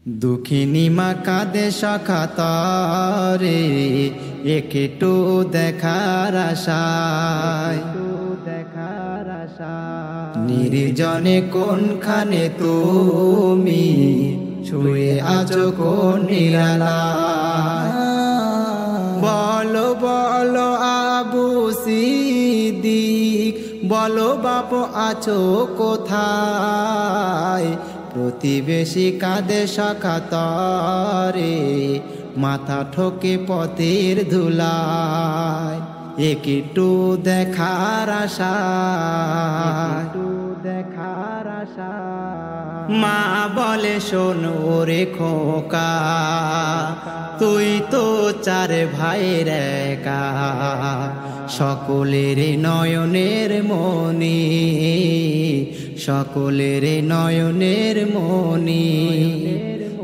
দুঃখিনী মা কাঁদে সখাতরে একটু দেখার আশায়, নির্জনে কোনখানে তুমি শুয়ে আছো কোন নিরালায়। বলো বলো আবু সিদ্দিক, বলো বাপ আছো কোথায়। প্রতিবেশী কাঁদে সখাতরে মাথা ঠোকে পথের ধুলায়। একটু দেখার আশায়, মা বলে শোন ওরে খোকা, তুই তো চার ভাইয়ের একা। সকলের নয়নের মনি, সকলের নয়নের মনি।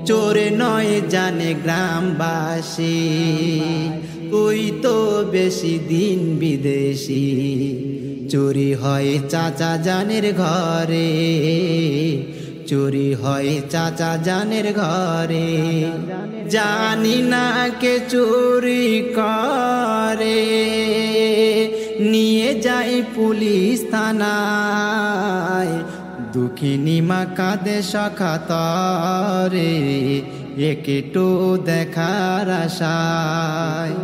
চোর নয় জানে গ্রামবাসী, তুই তো বেশি দিন বিদেশি। চুরি হয় চাচা জানের ঘরে, চুরি হয় চাচা জানের ঘরে। জানি না কে চুরি করে, নিয়ে যাই পুলিশ থানায়। দুঃখিনী মা কাঁদে সখাতরে একটু দেখার আশায়।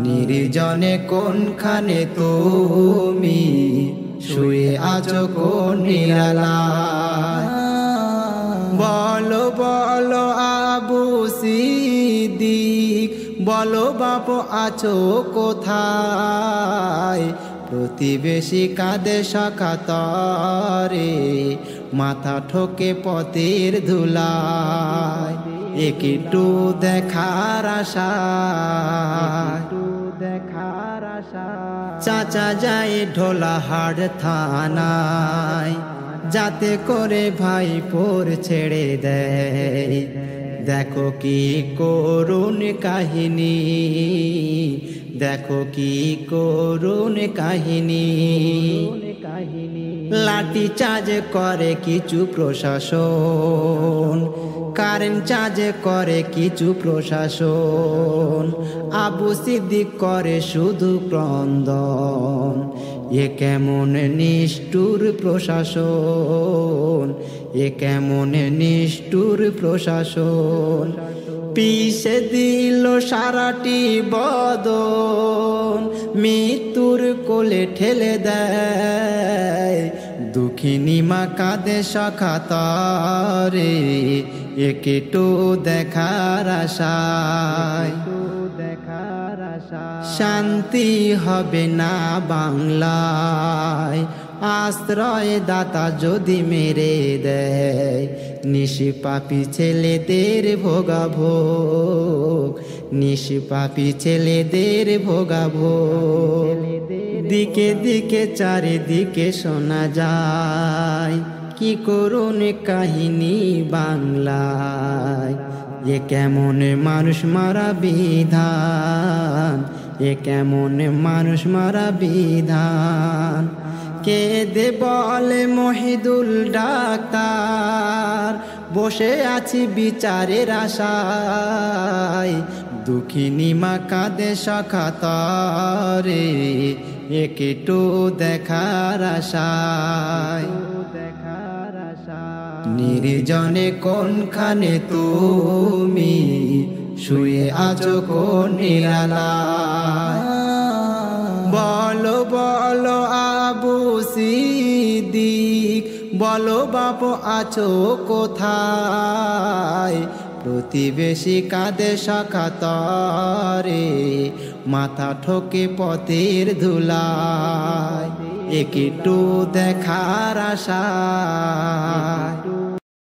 নির্জনে কোনখানে তুমি শুয়ে আছো কোন নিরালায়। বলো বলো আবু সিদ্দিক, বলো বাপ আছো কোথায়। প্রতিবেশী কাঁদে সখাতরে মাথা ঠোকে পথের ধুলায়। একটু দেখার আশায়, চাচা যায় ঢোলাহাট থানায়, যাতে করে ভাইপোর ছেড়ে দেয়। দেখো কি করুণ কাহিনী, দেখো কি করুণ কাহিনী। লাঠি চার্জ করে কিছু প্রশাসন, কারেন্ট চার্জ করে কিছু প্রশাসন। আবু সিদ্দিক করে শুধু ক্রন্দন, এ কেমন নিষ্ঠুর প্রশাসন, এ কেমন নিষ্ঠুর প্রশাসন। পিষে দিল সারাটি বদন, মৃত্যুর কোলে ঠেলে দেয়। দুঃখিনী মা কাঁদে সখাতরে একটু দেখার আশায়। শান্তি হবে না বাংলায়, আশ্রয় দাতা যদি মেরে দেয়। নিষ্পাপী ছেলেদের ভোগাভোগ, নিষ্পাপী ছেলেদের ভোগাভোগ। দিকে দিকে চারিদিকে শোনা যায় কি করুণ কাহিনী বাংলায়। এ কেমন মানুষ মারা বিধান, এ কেমন মানুষ মারা বিধান। কেঁদে বলে মহিদুল ডাক্তার, বসে আছি বিচারের আশায়। দুঃখিনী মা কাঁদে সখাতরে একটু দেখার আশায়। নির্জনে কোনখানে তুমি শুয়ে আছো কোন নিরালায়। বলো বলো আবু সিদ্দিক, বলো বাপ আছো কোথায়। প্রতিবেশী কাঁদে সখাতরে মাথা ঠোকে পথের ধুলায়। একটু দেখার আশায়।